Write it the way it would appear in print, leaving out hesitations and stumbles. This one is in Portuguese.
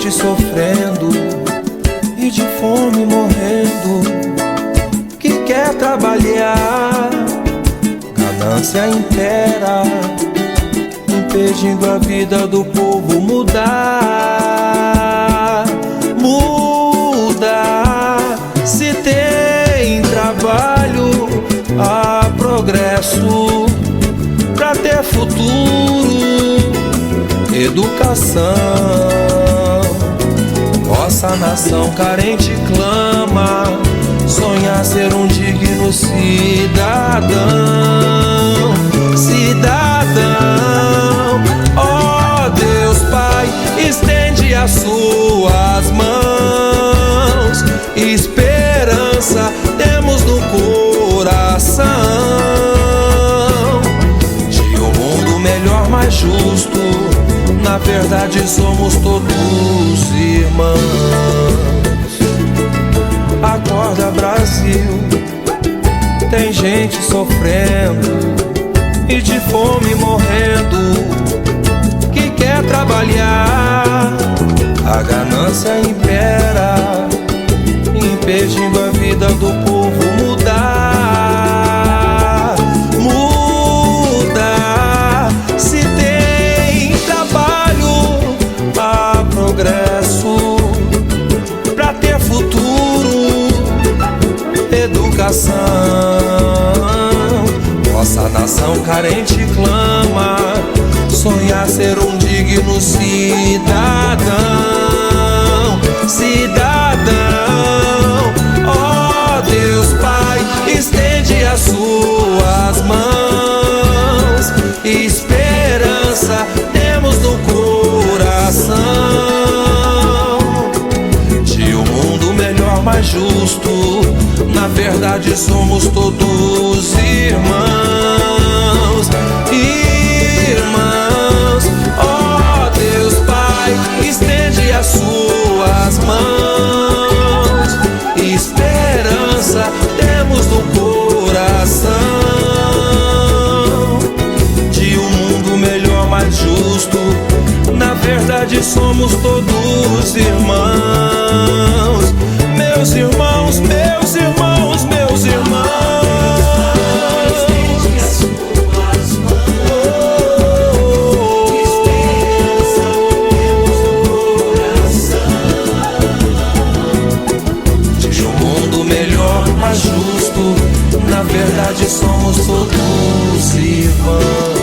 gente sofrendo e de fome morrendo, que quer trabalhar, ganância impera, impedindo a vida do povo mudar. Muda, se tem trabalho, há progresso, pra ter futuro, educação. Nossa nação carente clama, sonhar ser um digno cidadão. Cidadão, ó Deus Pai, estende as suas mãos. Esperança temos no coração de um mundo melhor, mais justo. Na verdade somos todos irmãos. Acorda, Brasil, tem gente sofrendo e de fome morrendo, que quer trabalhar, a ganância impera, impedindo a vida do povo mudar. Muda, se tem trabalho, há progresso, pra ter futuro, educação. Nossa nação carente clama, sonhar ser um digno cidadão. Cidadão, ó Deus Pai, estende as suas mãos. Esperança temos no coração de um mundo melhor, mais justo. Na verdade somos todos irmãos. Irmãos, ó Deus Pai, estende as suas mãos. Esperança temos no coração de um mundo melhor, mais justo. Na verdade somos todos irmãos. Meus irmãos, meus irmãos, meus irmãos. Estende as suas mãos. Esperança temos no coração De um mundo melhor, mais justo. Na verdade somos todos irmãos.